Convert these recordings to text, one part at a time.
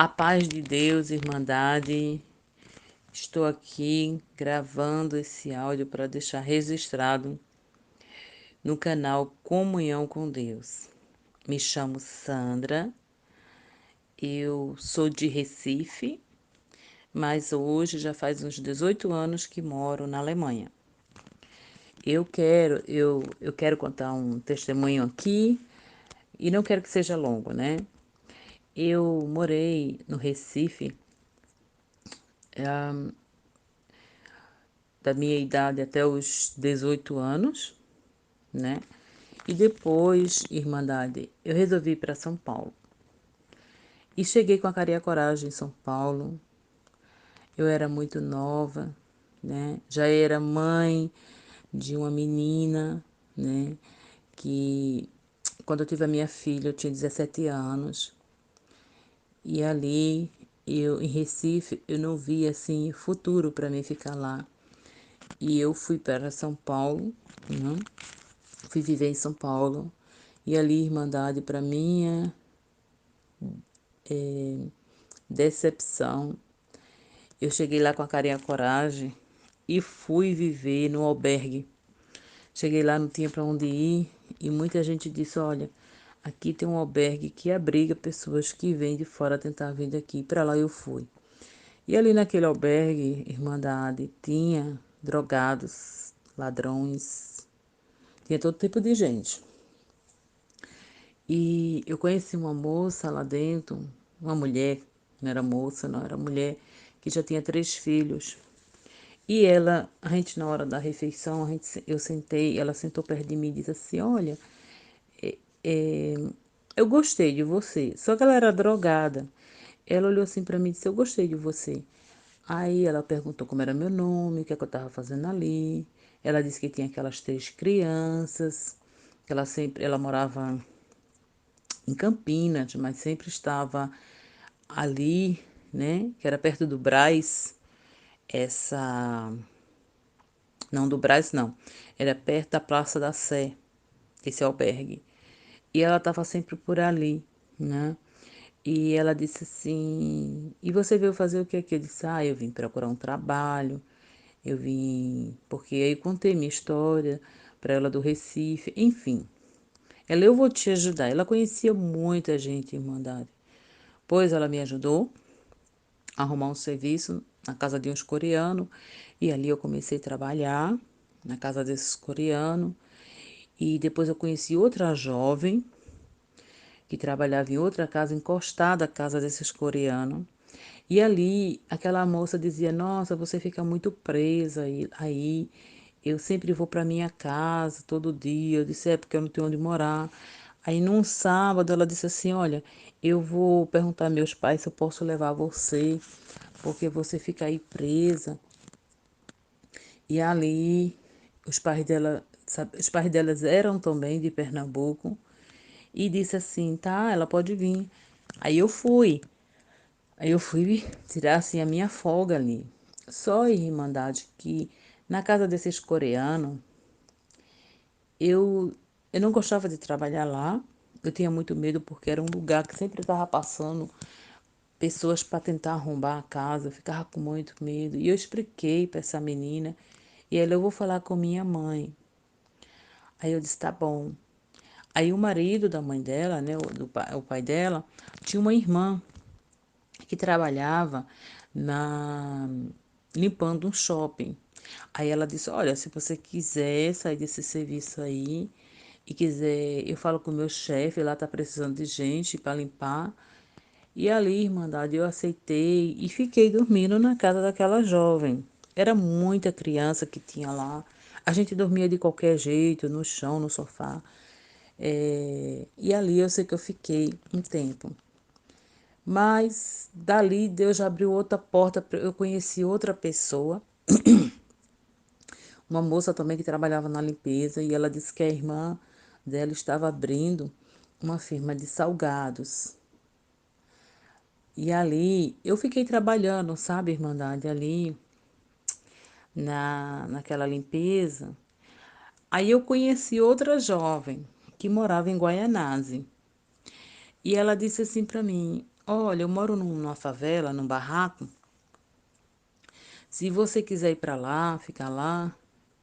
A paz de Deus, Irmandade. Estou aqui gravando esse áudio para deixar registrado no canal Comunhão com Deus. Me chamo Sandra, eu sou de Recife, mas hoje já faz uns 18 anos que moro na Alemanha. Eu quero contar um testemunho aqui e não quero que seja longo, né? Eu morei no Recife da minha idade até os 18 anos, né? E depois, Irmandade, eu resolvi ir para São Paulo. E cheguei com a cara e a coragem em São Paulo. Eu era muito nova, né? Já era mãe de uma menina, né? Que quando eu tive a minha filha, eu tinha 17 anos. E ali, eu em Recife, eu não vi assim futuro para mim ficar lá. E eu fui para São Paulo, né? Fui viver em São Paulo. E ali, Irmandade, para minha decepção, eu cheguei lá com a cara e a coragem e fui viver no albergue. Cheguei lá, não tinha para onde ir e muita gente disse: Olha, aqui tem um albergue que abriga pessoas que vêm de fora tentar vir daqui. Para lá eu fui. E ali naquele albergue, Irmandade, tinha drogados, ladrões, tinha todo tipo de gente. E eu conheci uma moça lá dentro, uma mulher, não era moça, não era mulher, que já tinha 3 filhos. E ela, a gente na hora da refeição, eu sentei, ela sentou perto de mim e disse assim: Olha, é, é, eu gostei de você. Só que ela era drogada. Ela olhou assim pra mim e disse: Eu gostei de você. Aí ela perguntou como era meu nome, o que é que eu tava fazendo ali. Ela disse que tinha aquelas 3 crianças, que ela morava em Campinas, mas sempre estava ali, né? Que era perto do Brás, essa. Não, do Brás não. Era perto da Praça da Sé, esse albergue. E ela estava sempre por ali, né? E ela disse assim: E você veio fazer o que aqui? Eu disse: Ah, eu vim procurar um trabalho. Eu vim. Porque aí eu contei minha história para ela do Recife, enfim. Ela, eu vou te ajudar. Ela conhecia muita gente, Irmandade. Pois ela me ajudou a arrumar um serviço na casa de uns coreanos. E ali eu comecei a trabalhar na casa desses coreanos. E depois eu conheci outra jovem que trabalhava em outra casa encostada à casa desses coreanos. E ali aquela moça dizia: Nossa, você fica muito presa aí. Eu sempre vou para minha casa todo dia. Eu disse: É porque eu não tenho onde morar. Aí num sábado ela disse assim: Olha, eu vou perguntar a meus pais se eu posso levar você, porque você fica aí presa. E ali os pais delas eram também de Pernambuco. E disse assim: Tá, ela pode vir. Aí eu fui. Aí eu fui tirar assim a minha folga ali. Só, Irmandade, que na casa desses coreanos, eu, eu não gostava de trabalhar lá. Eu tinha muito medo porque era um lugar que sempre estava passando pessoas para tentar arrombar a casa. Eu ficava com muito medo. E eu expliquei para essa menina. E ela, eu vou falar com minha mãe. Aí eu disse: Tá bom. Aí o marido da mãe dela, né, o pai dela, tinha uma irmã que trabalhava na limpando um shopping. Aí ela disse: Olha, se você quiser sair desse serviço aí e quiser, eu falo com o meu chefe, lá tá precisando de gente para limpar. E ali, Irmandade, eu aceitei e fiquei dormindo na casa daquela jovem. Era muita criança que tinha lá. A gente dormia de qualquer jeito, no chão, no sofá. E ali eu sei que eu fiquei um tempo. Mas dali Deus já abriu outra porta. Eu conheci outra pessoa, uma moça também que trabalhava na limpeza, e ela disse que a irmã dela estava abrindo uma firma de salgados. E ali eu fiquei trabalhando, sabe, Irmandade, ali naquela limpeza. Aí eu conheci outra jovem que morava em Guaianazes. E ela disse assim para mim: olha, eu moro numa favela, num barraco. Se você quiser ir para lá, ficar lá,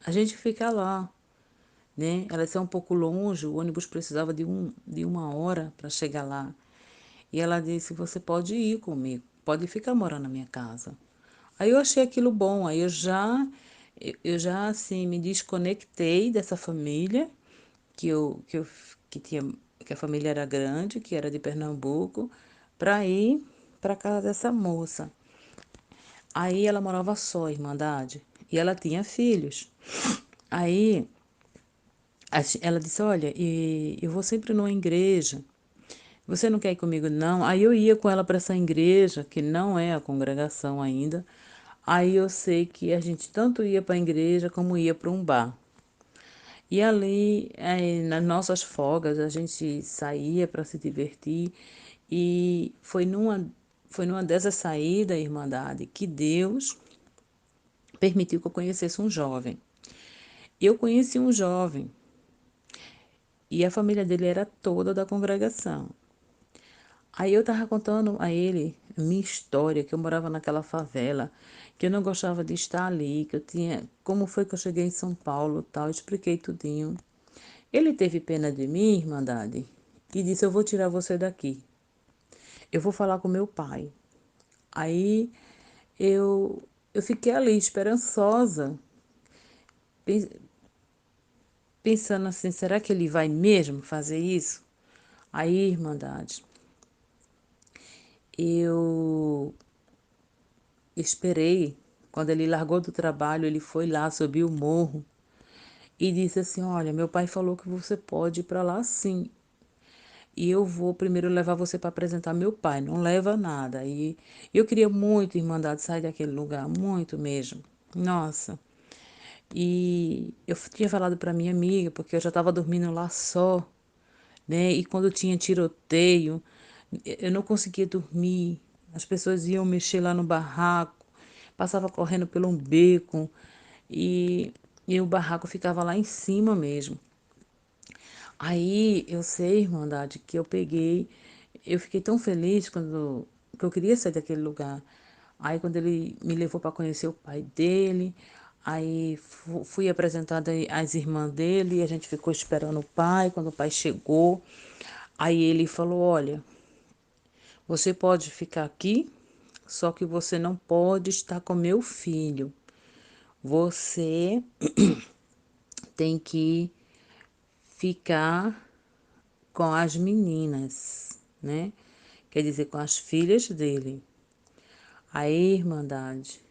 a gente fica lá, né? Ela é um pouco longe, o ônibus precisava de 1 hora para chegar lá. E ela disse: Você pode ir comigo, pode ficar morando na minha casa. Aí eu achei aquilo bom, aí eu já assim me desconectei dessa família que tinha que a família era grande, que era de Pernambuco, para ir para casa dessa moça. Aí ela morava só, Irmandade, e ela tinha filhos. Aí ela disse: Olha, eu vou sempre numa igreja. Você não quer ir comigo, não? Aí eu ia com ela para essa igreja, que não é a congregação ainda. Aí eu sei que a gente tanto ia para a igreja como ia para um bar. E ali, nas nossas folgas, a gente saía para se divertir. E foi numa dessas saídas, Irmandade, que Deus permitiu que eu conhecesse um jovem. Eu conheci um jovem e a família dele era toda da congregação. Aí eu tava contando a ele a minha história, que eu morava naquela favela, que eu não gostava de estar ali, que eu tinha, como foi que eu cheguei em São Paulo, tal, eu expliquei tudinho. Ele teve pena de mim, Irmandade, e disse: Eu vou tirar você daqui. Eu vou falar com meu pai. Aí eu fiquei ali esperançosa, pen- pensando assim, será que ele vai mesmo fazer isso? Aí, Irmandade, eu esperei. Quando ele largou do trabalho, ele foi lá, subiu o morro e disse assim: Olha, meu pai falou que você pode ir para lá sim. E eu vou primeiro levar você para apresentar meu pai. Não leva nada. E eu queria muito, Irmandade, sair daquele lugar, muito mesmo. Nossa. E eu tinha falado para minha amiga, porque eu já estava dormindo lá só, né? E quando tinha tiroteio, eu não conseguia dormir. As pessoas iam mexer lá no barraco, passava correndo pelo um beco e o barraco ficava lá em cima mesmo. Aí eu sei, Irmandade, que eu fiquei tão feliz quando que eu queria sair daquele lugar. Aí quando ele me levou para conhecer o pai dele, aí fui apresentada às irmãs dele, e a gente ficou esperando o pai. Quando o pai chegou, aí ele falou: Olha, você pode ficar aqui, só que você não pode estar com meu filho. Você tem que ficar com as meninas, né? Quer dizer, com as filhas dele. Aí, Irmandade,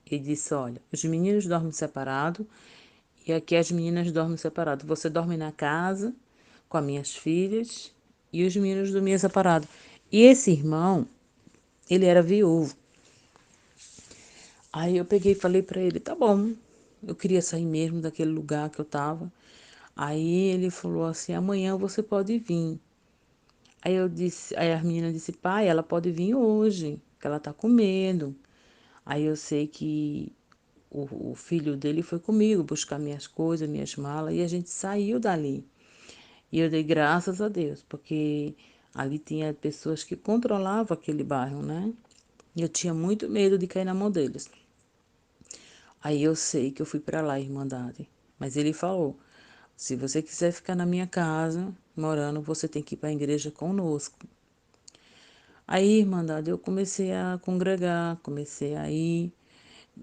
ele disse: Olha, os meninos dormem separado e aqui as meninas dormem separado. Você dorme na casa com as minhas filhas e os meninos dormiam separado. E esse irmão, ele era viúvo. Aí eu peguei e falei para ele: Tá bom, eu queria sair mesmo daquele lugar que eu tava. Aí ele falou assim: Amanhã você pode vir. Aí a menina disse: Pai, ela pode vir hoje, que ela tá com medo. Aí eu sei que o filho dele foi comigo buscar minhas coisas, minhas malas, e a gente saiu dali. E eu dei graças a Deus, porque ali tinha pessoas que controlavam aquele bairro, né? E eu tinha muito medo de cair na mão deles. Aí eu sei que eu fui para lá, Irmandade. Mas ele falou: se você quiser ficar na minha casa, morando, você tem que ir para a igreja conosco. Aí, Irmandade, eu comecei a congregar, comecei a ir.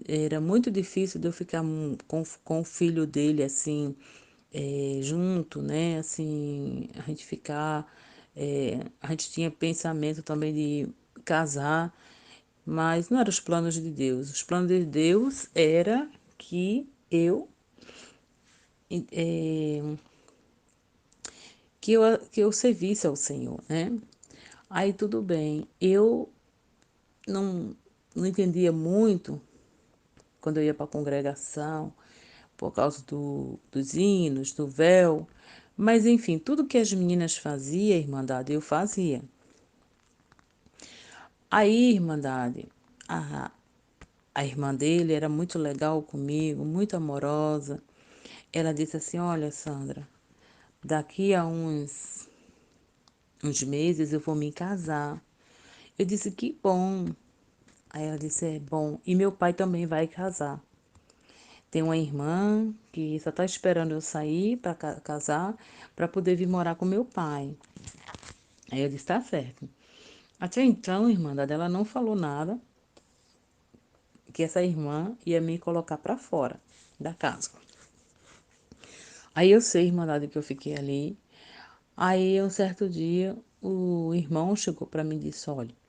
Era muito difícil de eu ficar com o filho dele, assim, junto, né? Assim, a gente ficar. A gente tinha pensamento também de casar, mas não eram os planos de Deus. Os planos de Deus era eh, que eu servisse ao Senhor, né? Aí tudo bem. Eu não, não entendia muito quando eu ia para a congregação, por causa dos hinos, do véu. Mas, enfim, tudo que as meninas faziam, Irmandade, eu fazia. Aí, Irmandade, a, a irmã dele era muito legal comigo, muito amorosa. Ela disse assim: Olha, Sandra, daqui a uns meses eu vou me casar. Eu disse, que bom. Aí ela disse, é bom. E meu pai também vai casar. Tem uma irmã que só está esperando eu sair para casar, para poder vir morar com meu pai. Aí eu disse, tá certo. Até então, irmã dela não falou nada, que essa irmã ia me colocar para fora da casa. Aí eu sei, irmã que eu fiquei ali. Aí, um certo dia, o irmão chegou para mim e disse, olha,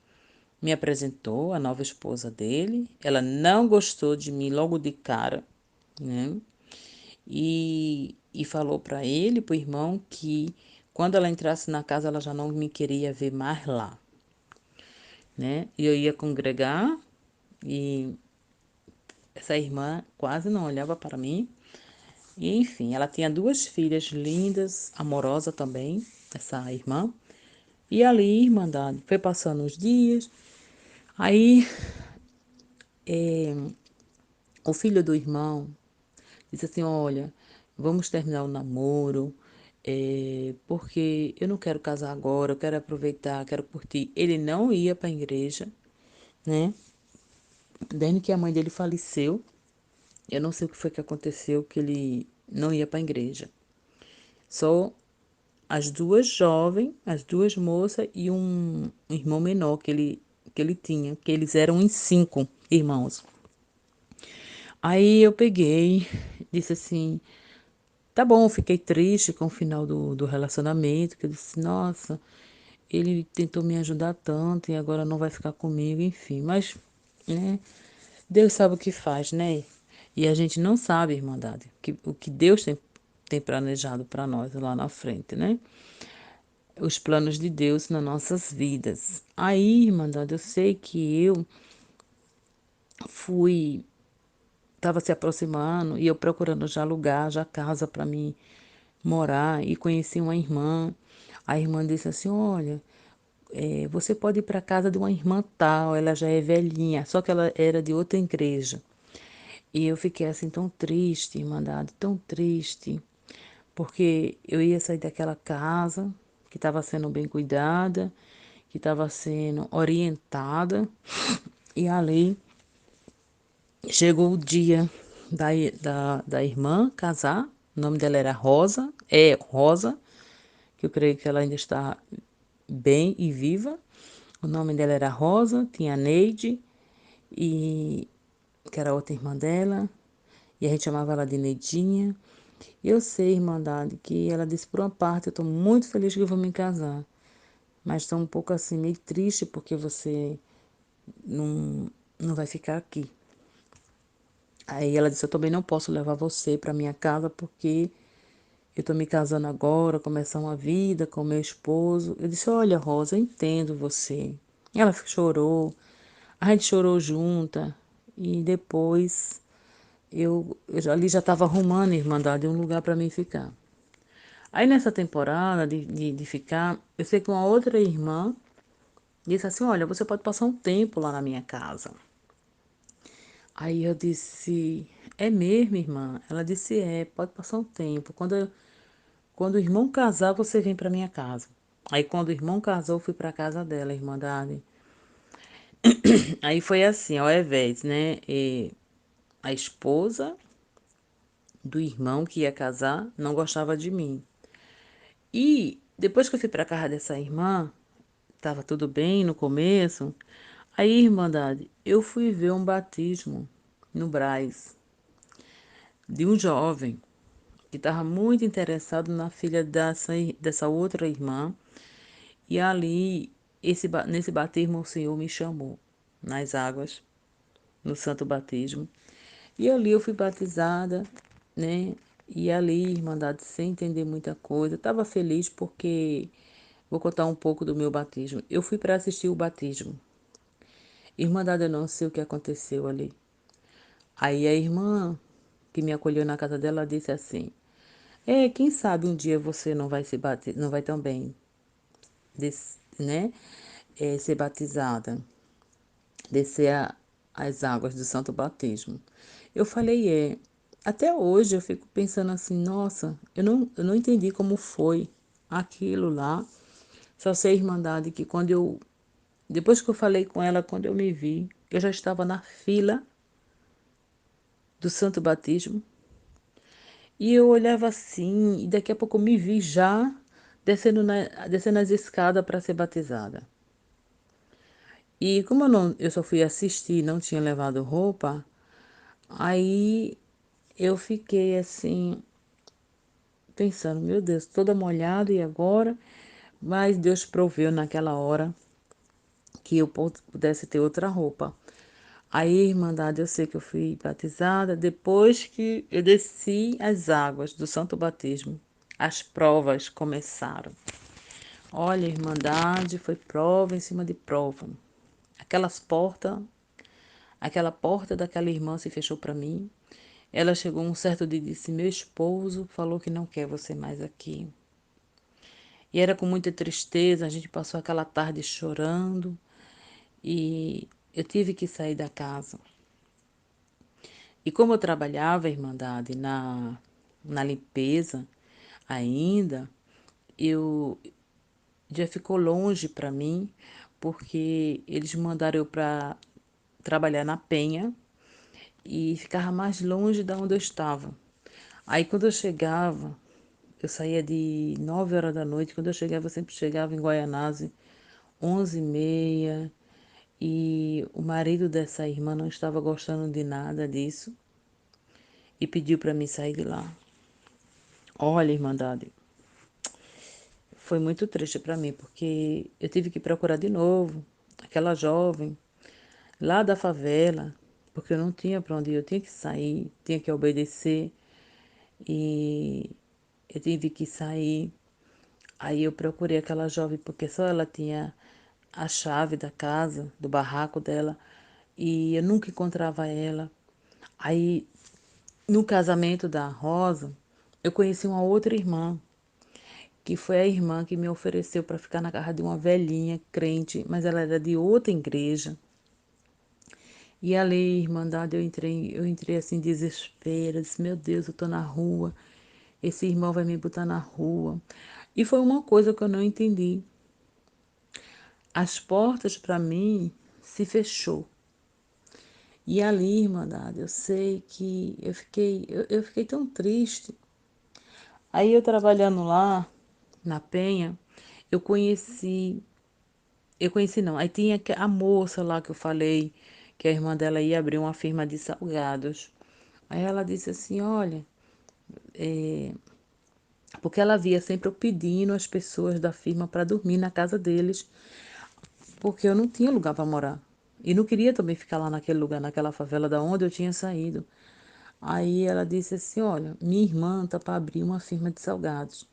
me apresentou a nova esposa dele. Ela não gostou de mim logo de cara, né? E falou para ele, para o irmão, que quando ela entrasse na casa, ela já não me queria ver mais lá, né? E eu ia congregar e essa irmã quase não olhava para mim. E, enfim, ela tinha duas filhas lindas, amorosa também, essa irmã. E ali, irmandade, foi passando os dias. Aí, o filho do irmão disse assim: olha, vamos terminar o namoro, porque eu não quero casar agora, eu quero aproveitar, quero curtir. Ele não ia para a igreja, né? Desde que a mãe dele faleceu, eu não sei o que foi que aconteceu, que ele não ia para a igreja. Só as duas jovens, as duas moças e um irmão menor que ele tinha, que eles eram em 5 irmãos. Aí eu peguei, disse assim, tá bom, fiquei triste com o final do relacionamento, que eu disse, nossa, ele tentou me ajudar tanto e agora não vai ficar comigo, enfim. Mas, né, Deus sabe o que faz, né? E a gente não sabe, irmandade, o que Deus tem planejado para nós lá na frente, né? Os planos de Deus nas nossas vidas. Aí, irmandade, eu sei que eu fui, estava se aproximando e eu procurando já lugar, já casa para mim morar e conheci uma irmã. A irmã disse assim: olha, você pode ir para casa de uma irmã tal, ela já é velhinha, só que ela era de outra igreja. E eu fiquei assim tão triste, irmandade, tão triste, porque eu ia sair daquela casa que estava sendo bem cuidada, que estava sendo orientada, e ali chegou o dia da irmã casar. O nome dela era Rosa, é Rosa, que eu creio que ela ainda está bem e viva. O nome dela era Rosa, tinha a Neide, e, que era outra irmã dela, e a gente chamava ela de Neidinha. E eu sei, irmandade, que ela disse por uma parte, eu estou muito feliz que eu vou me casar, mas estou um pouco assim, meio triste porque você não vai ficar aqui. Aí ela disse, eu também não posso levar você para minha casa porque eu tô me casando agora, começar uma vida com meu esposo. Eu disse, olha, Rosa, eu entendo você. Ela chorou, a gente chorou junta e depois ali já estava arrumando, Irmandade, um lugar para mim ficar. Aí nessa temporada de ficar, eu sei que uma outra irmã disse assim, olha, você pode passar um tempo lá na minha casa. Aí eu disse, é mesmo, irmã? Ela disse, pode passar um tempo. Quando o irmão casar, você vem para minha casa. Aí quando o irmão casou, eu fui para casa dela, Irmandade. Aí foi assim, ao invés, né? A esposa do irmão que ia casar não gostava de mim. E depois que eu fui para casa dessa irmã, tava tudo bem no começo. Aí, Irmandade, eu fui ver um batismo no Brás de um jovem que estava muito interessado na filha dessa outra irmã. E ali, nesse batismo, o Senhor me chamou nas águas, no santo batismo. E ali eu fui batizada, né? E ali, Irmandade, sem entender muita coisa. Estava feliz porque vou contar um pouco do meu batismo. Eu fui para assistir o batismo. Irmandade, eu não sei o que aconteceu ali. Aí a irmã que me acolheu na casa dela disse assim: quem sabe um dia você não vai se bater, não vai também, né? Ser batizada, descer as águas do Santo Batismo. Eu falei, Até hoje eu fico pensando assim, nossa, eu não entendi como foi aquilo lá. Só sei, Irmandade, que quando eu Depois que eu falei com ela, quando eu me vi, eu já estava na fila do Santo Batismo. E eu olhava assim, e daqui a pouco eu me vi já descendo as escadas para ser batizada. E como eu só fui assistir, não tinha levado roupa, aí eu fiquei assim, pensando, meu Deus, toda molhada e agora? Mas Deus proveu naquela hora que eu pudesse ter outra roupa. Aí, Irmandade, eu sei que eu fui batizada depois que eu desci as águas do Santo Batismo. As provas começaram. Olha, Irmandade, foi prova em cima de prova. Aquelas portas, aquela porta daquela irmã se fechou para mim. Ela chegou um certo dia e disse: Meu esposo falou que não quer você mais aqui. E era com muita tristeza, a gente passou aquela tarde chorando e eu tive que sair da casa. E como eu trabalhava, Irmandade, na limpeza ainda, eu já ficou longe para mim, porque eles mandaram eu para trabalhar na Penha e ficava mais longe da onde eu estava. Aí quando eu chegava, eu saía de 9 horas da noite, quando eu chegava, eu sempre chegava em Guaianazes, 11h30, e o marido dessa irmã não estava gostando de nada disso e pediu para mim sair de lá. Olha, Irmandade, foi muito triste para mim, porque eu tive que procurar de novo aquela jovem lá da favela, porque eu não tinha para onde ir, eu tinha que sair, tinha que obedecer e eu tive que sair. Aí eu procurei aquela jovem porque só ela tinha a chave da casa, do barraco dela, e eu nunca encontrava ela. Aí no casamento da Rosa, eu conheci uma outra irmã, que foi a irmã que me ofereceu para ficar na casa de uma velhinha crente, mas ela era de outra igreja. E ali, Irmandade, eu entrei assim, em desespero. Eu disse, meu Deus, eu tô na rua. Esse irmão vai me botar na rua. E foi uma coisa que eu não entendi. As portas para mim se fechou. E ali, Irmandade, eu sei que eu fiquei tão triste. Aí eu trabalhando lá, na Penha, eu conheci não, aí tinha a moça lá que eu falei, que a irmã dela ia abrir uma firma de salgados. Aí ela disse assim, olha, porque ela via sempre eu pedindo as pessoas da firma para dormir na casa deles, porque eu não tinha lugar para morar. E não queria também ficar lá naquele lugar, naquela favela da onde eu tinha saído. Aí ela disse assim: Olha, minha irmã tá para abrir uma firma de salgados.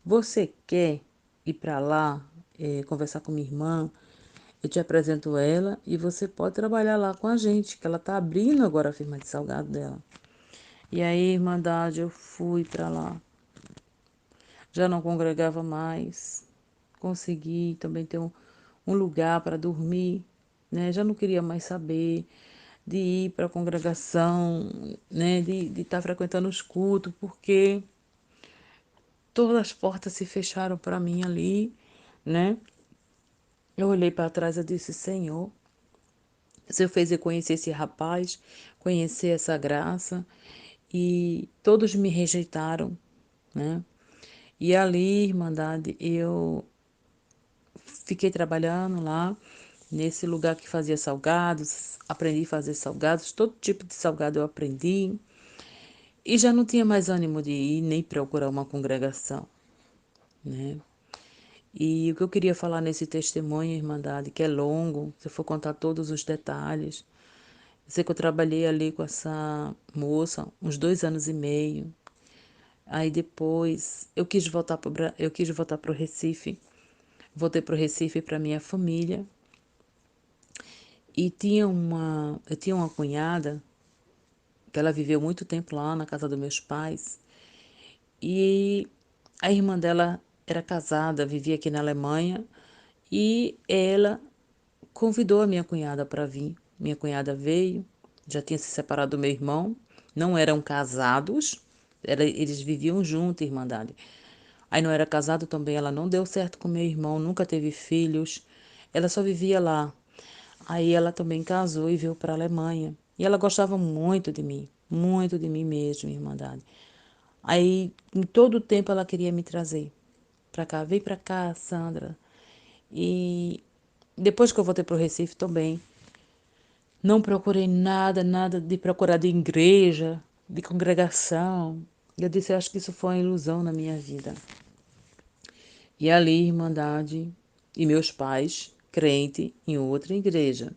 Você quer ir para lá, conversar com minha irmã? Eu te apresento ela e você pode trabalhar lá com a gente, que ela tá abrindo agora a firma de salgado dela. E aí, Irmandade, eu fui para lá. Já não congregava mais. Consegui também ter um lugar para dormir, né? Já não queria mais saber de ir para a congregação, né? De estar frequentando os cultos, porque todas as portas se fecharam para mim ali, né? Eu olhei para trás e disse, Senhor, o Senhor fez eu conhecer esse rapaz, conhecer essa graça, e todos me rejeitaram, né? E ali, Irmandade, eu fiquei trabalhando lá, nesse lugar que fazia salgados, aprendi a fazer salgados, todo tipo de salgado eu aprendi, e já não tinha mais ânimo de ir nem procurar uma congregação, né? E o que eu queria falar nesse testemunho, Irmandade, que é longo, se eu for contar todos os detalhes, eu sei que eu trabalhei ali com essa moça uns 2 anos e meio. Aí depois eu quis voltar para o Recife, voltei para o Recife para minha família. E eu tinha uma cunhada que ela viveu muito tempo lá na casa dos meus pais. E a irmã dela era casada, vivia aqui na Alemanha, e ela convidou a minha cunhada para vir. Minha cunhada veio, já tinha se separado do meu irmão, não eram casados, eles viviam juntos, Irmandade. Aí não era casado também, ela não deu certo com meu irmão, nunca teve filhos. ela só vivia lá. Aí ela também casou e veio para a Alemanha. E ela gostava muito de mim mesmo, Irmandade. Aí, em todo o tempo, ela queria me trazer para cá. Vem para cá, Sandra. E depois que eu voltei para o Recife também, não procurei nada de procurar de igreja, de congregação. Eu disse, eu acho que isso foi uma ilusão na minha vida. E ali, Irmandade, e meus pais, crente em outra igreja.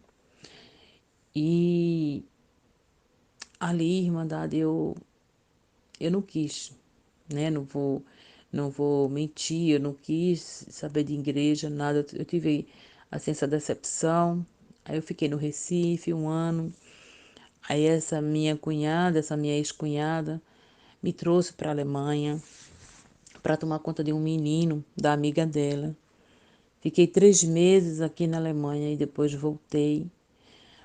E ali, Irmandade, eu não quis, né? Não vou mentir, eu não quis saber de igreja, nada. Eu tive assim, essa decepção. Aí eu fiquei no Recife um ano. Aí essa minha cunhada, essa minha ex-cunhada, me trouxe para a Alemanha para tomar conta de um menino da amiga dela. Fiquei 3 meses aqui na Alemanha e depois voltei.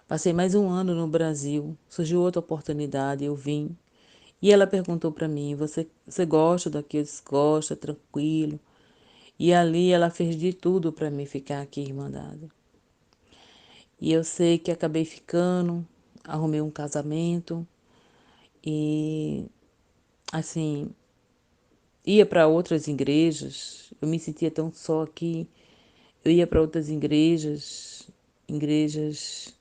Passei mais um ano no Brasil. Surgiu outra oportunidade, eu vim. E ela perguntou para mim: você gosta daqui? Eu disse: gosta, é tranquilo. E ali ela fez de tudo para mim ficar aqui, Irmandade. E eu sei que acabei ficando, arrumei um casamento e, assim, ia para outras igrejas. Eu me sentia tão só aqui. Eu ia para outras igrejas, igrejas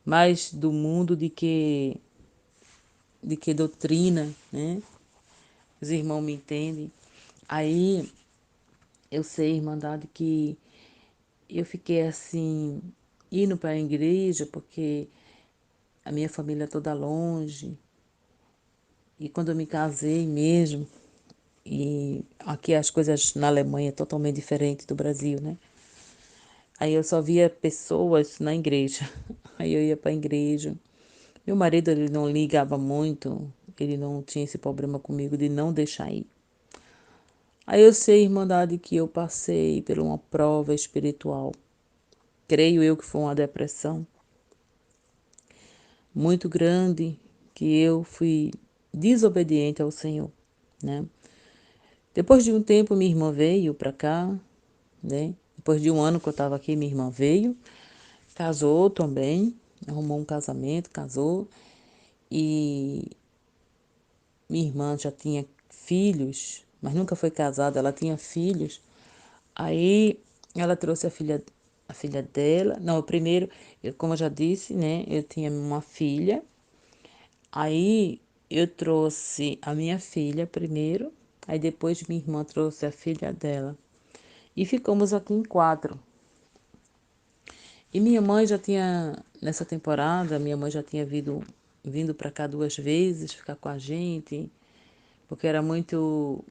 mais do mundo de que doutrina, né? Os irmãos me entendem. Aí eu sei, Irmandade, que eu fiquei assim, indo para a igreja, porque a minha família é toda longe. E quando eu me casei mesmo, e aqui as coisas na Alemanha é totalmente diferente do Brasil, né? Aí eu só via pessoas na igreja. Aí eu ia para a igreja. Meu marido, ele não ligava muito, ele não tinha esse problema comigo de não deixar ir. Aí eu sei, Irmandade, que eu passei por uma prova espiritual. Creio eu que foi uma depressão muito grande, que eu fui desobediente ao Senhor, né? Depois de um tempo, minha irmã veio para cá, né? Depois de um ano que eu estava aqui, minha irmã veio, casou também, arrumou um casamento, casou, e minha irmã já tinha filhos, mas nunca foi casada, ela tinha filhos. Aí ela trouxe a filha dela. Não, primeiro, como eu já disse, né? Eu tinha uma filha. Aí eu trouxe a minha filha primeiro. Aí depois minha irmã trouxe a filha dela. E ficamos aqui em 4. E minha mãe já tinha, nessa temporada, minha mãe já tinha vindo para cá 2 vezes ficar com a gente, porque era muito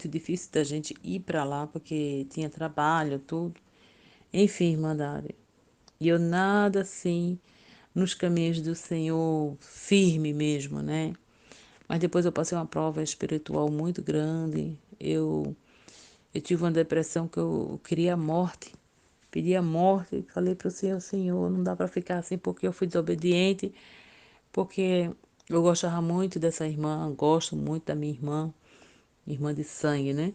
difícil da gente ir para lá, porque tinha trabalho, tudo. Enfim, Irmandade. E eu nada assim, nos caminhos do Senhor, firme mesmo, né? Mas depois eu passei uma prova espiritual muito grande. Eu tive uma depressão que eu queria a morte. Pedi a morte, falei para o Senhor, Senhor, não dá para ficar assim porque eu fui desobediente, porque eu gostava muito dessa irmã, gosto muito da minha irmã de sangue, né?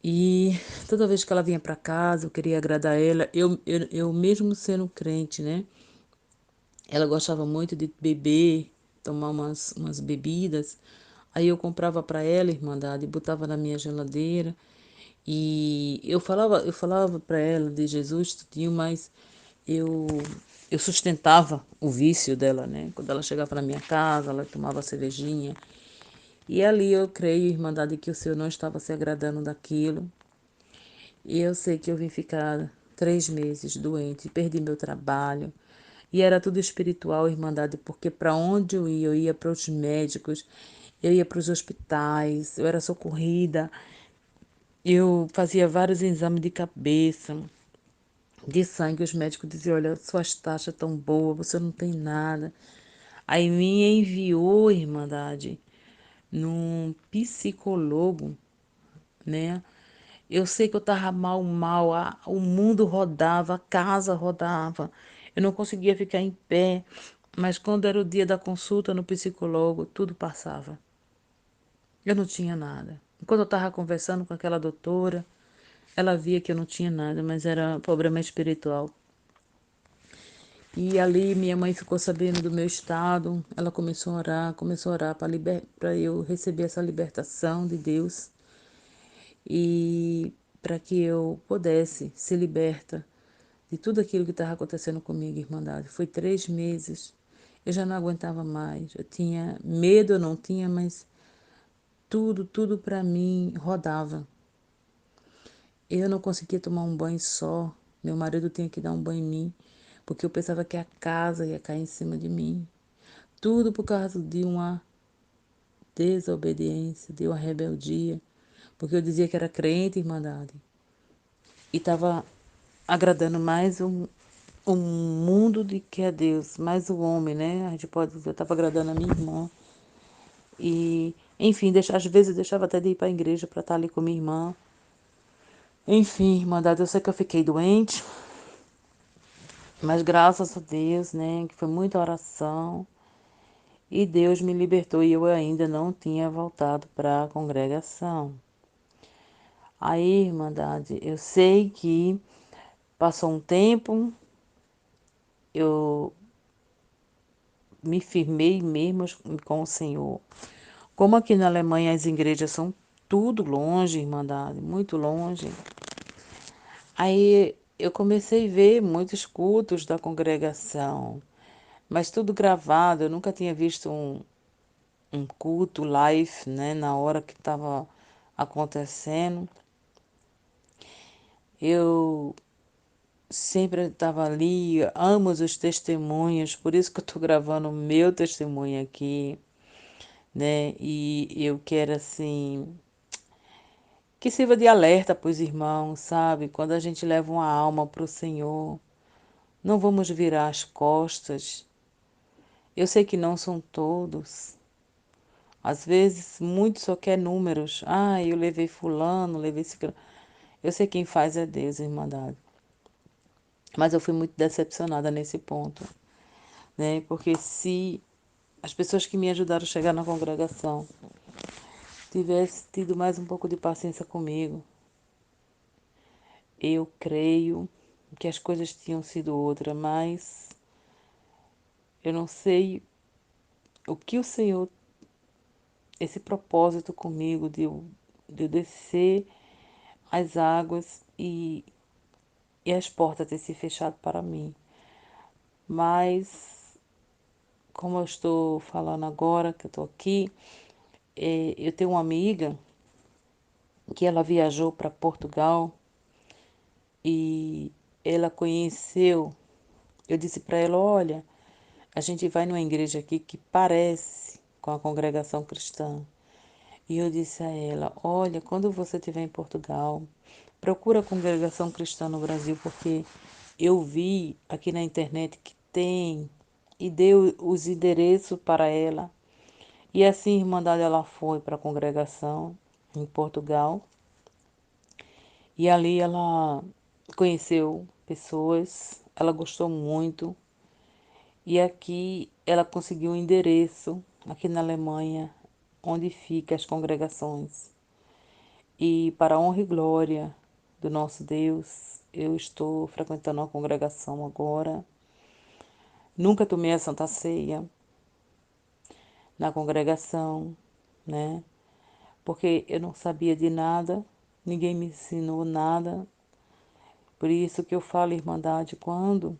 E toda vez que ela vinha para casa, eu queria agradar ela. Eu mesmo sendo crente, né? Ela gostava muito de beber, tomar umas bebidas. Aí eu comprava para ela, Irmandade, e botava na minha geladeira. E eu falava para ela de Jesus, tudinho, mas eu, eu sustentava o vício dela, né? Quando ela chegava na minha casa, ela tomava cervejinha. E ali eu creio, Irmandade, que o Senhor não estava se agradando daquilo. E eu sei que eu vim ficar 3 meses doente, perdi meu trabalho. E era tudo espiritual, Irmandade, porque para onde eu ia para os médicos, eu ia para os hospitais, eu era socorrida, eu fazia vários exames de cabeça, de sangue. Os médicos diziam: olha, suas taxas tão boas, você não tem nada. Aí me enviou, Irmandade, num psicólogo, né? Eu sei que eu estava mal, o mundo rodava, a casa rodava, eu não conseguia ficar em pé, mas quando era o dia da consulta no psicólogo, tudo passava. Eu não tinha nada. Enquanto eu estava conversando com aquela doutora, ela via que eu não tinha nada, mas era problema espiritual. E ali minha mãe ficou sabendo do meu estado, ela começou a orar para eu receber essa libertação de Deus e para que eu pudesse ser liberta de tudo aquilo que estava acontecendo comigo, Irmandade. Foi 3 meses, eu já não aguentava mais, eu tinha medo, eu não tinha, mas tudo para mim rodava. Eu não conseguia tomar um banho só, meu marido tinha que dar um banho em mim, porque eu pensava que a casa ia cair em cima de mim. Tudo por causa de uma desobediência, de uma rebeldia, porque eu dizia que era crente, Irmandade, e estava agradando mais o mundo do que a Deus, mais o homem, né? A gente pode dizer, eu estava agradando a minha irmã. E, enfim, às vezes eu deixava até de ir para a igreja para estar ali com minha irmã. Enfim, Irmandade, eu sei que eu fiquei doente, mas graças a Deus, né? Que foi muita oração. E Deus me libertou e eu ainda não tinha voltado para a congregação. Aí, Irmandade, eu sei que passou um tempo, eu me firmei mesmo com o Senhor. Como aqui na Alemanha as igrejas são tudo longe, Irmandade, muito longe. Aí eu comecei a ver muitos cultos da congregação, mas tudo gravado. Eu nunca tinha visto um culto live, né, na hora que estava acontecendo. Eu sempre estava ali, amo os testemunhos, por isso que eu estou gravando o meu testemunho aqui, né? E eu quero assim que sirva de alerta para os irmãos, sabe? Quando a gente leva uma alma para o Senhor, não vamos virar as costas. Eu sei que não são todos. Às vezes, muitos só quer números. Ah, eu levei fulano, levei ciclano. Eu sei quem faz é Deus, Irmandade. Mas eu fui muito decepcionada nesse ponto, né? Porque se as pessoas que me ajudaram a chegar na congregação tivessem tido mais um pouco de paciência comigo, eu creio que as coisas tinham sido outras, mas eu não sei o que o Senhor, esse propósito comigo de eu descer as águas e as portas ter se fechado para mim. Mas, como eu estou falando agora, que eu estou aqui, eu tenho uma amiga que ela viajou para Portugal e ela conheceu. Eu disse para ela: olha, a gente vai numa igreja aqui que parece com a congregação cristã. E eu disse a ela: olha, quando você estiver em Portugal, procura a congregação cristã no Brasil, porque eu vi aqui na internet que tem, e deu os endereços para ela. E assim, Irmandade, ela foi para a congregação em Portugal. E ali ela conheceu pessoas, ela gostou muito. E aqui ela conseguiu um endereço, aqui na Alemanha, onde ficam as congregações. E para a honra e glória do nosso Deus, eu estou frequentando uma congregação agora. Nunca tomei a Santa Ceia na congregação, né? Porque eu não sabia de nada, ninguém me ensinou nada. Por isso que eu falo, Irmandade, quando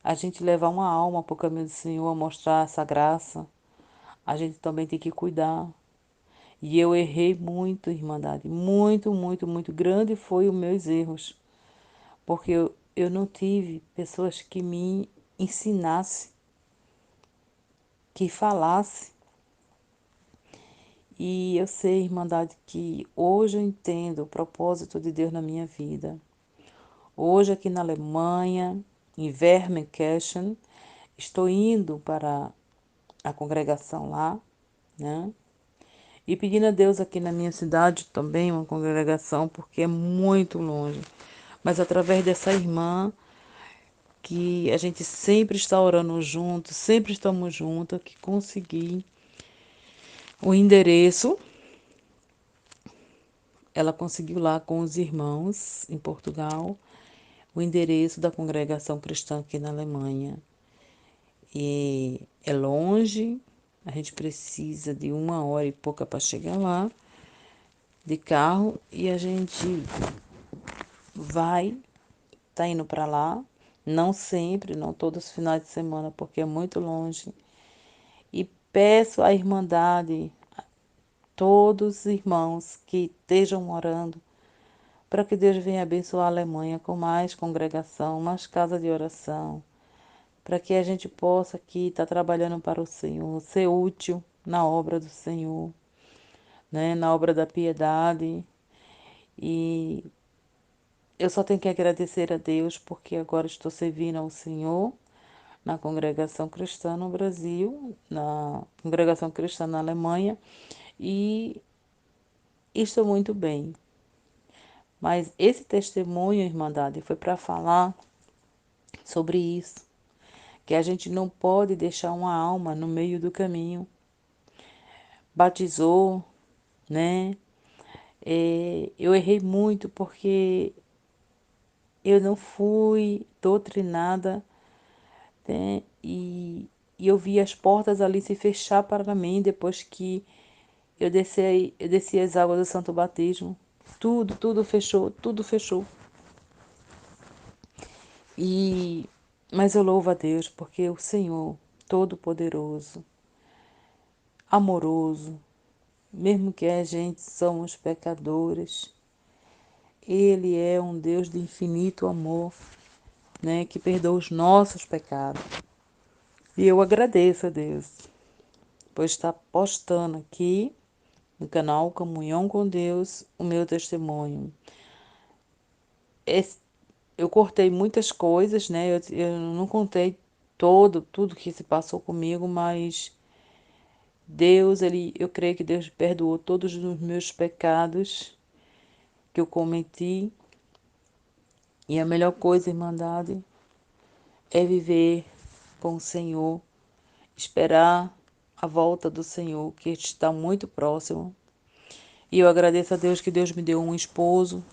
a gente levar uma alma para o caminho do Senhor, a mostrar essa graça, a gente também tem que cuidar. E eu errei muito, Irmandade, muito, muito, muito grande foi os meus erros, porque eu não tive pessoas que me ensinassem, que falassem. E eu sei, Irmandade, que hoje eu entendo o propósito de Deus na minha vida. Hoje aqui na Alemanha, em Wermenkirchen, estou indo para a congregação lá, né? E pedindo a Deus aqui na minha cidade também uma congregação, porque é muito longe. Mas através dessa irmã, que a gente sempre está orando junto, sempre estamos juntos, que consegui o endereço ela conseguiu lá com os irmãos em Portugal o endereço da congregação cristã aqui na Alemanha. E é longe, a gente precisa de 1 hora e pouca para chegar lá de carro e a gente tá indo para lá, não sempre, não todos os finais de semana, porque é muito longe. E peço à Irmandade, todos os irmãos que estejam orando, para que Deus venha abençoar a Alemanha com mais congregação, mais casa de oração, para que a gente possa aqui estar trabalhando para o Senhor, ser útil na obra do Senhor, né, na obra da piedade. E eu só tenho que agradecer a Deus porque agora estou servindo ao Senhor na congregação cristã no Brasil, na congregação cristã na Alemanha e estou muito bem. Mas esse testemunho, Irmandade, foi para falar sobre isso, que a gente não pode deixar uma alma no meio do caminho. Batizou, né? Eu errei muito porque eu não fui doutrinada, né? E eu vi as portas ali se fechar para mim depois que eu desci as águas do Santo Batismo. Tudo fechou, tudo fechou. E mas eu louvo a Deus porque o Senhor Todo-Poderoso, amoroso, mesmo que a gente somos pecadores, Ele é um Deus de infinito amor, né, que perdoa os nossos pecados. E eu agradeço a Deus por estar postando aqui no canal Comunhão com Deus o meu testemunho. Eu cortei muitas coisas, né? Eu não contei tudo que se passou comigo, mas Deus, eu creio que Deus perdoou todos os meus pecados que eu cometi. E a melhor coisa, Irmandade, é viver com o Senhor, esperar a volta do Senhor, que está muito próximo. E eu agradeço a Deus que Deus me deu um esposo,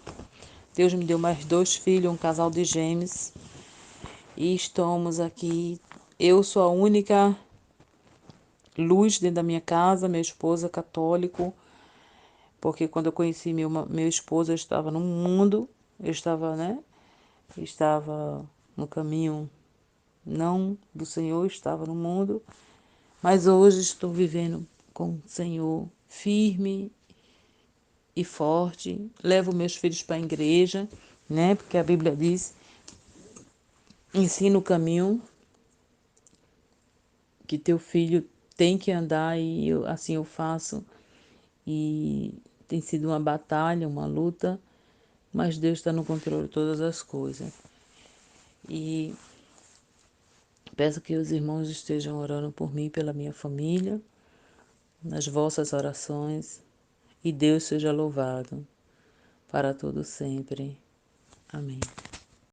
Deus me deu mais 2 filhos, um casal de gêmeos. E estamos aqui. Eu sou a única luz dentro da minha casa, meu esposo é católico, porque quando eu conheci meu esposo, eu estava no mundo, eu estava, né? Eu estava no caminho não do Senhor, eu estava no mundo, mas hoje estou vivendo com o Senhor firme e forte. Levo meus filhos para a igreja, né? Porque a Bíblia diz: ensina o caminho que teu filho tem que andar, e assim eu faço. E tem sido uma batalha, uma luta, mas Deus está no controle de todas as coisas. E peço que os irmãos estejam orando por mim e pela minha família, nas vossas orações, e Deus seja louvado para todo sempre. Amém.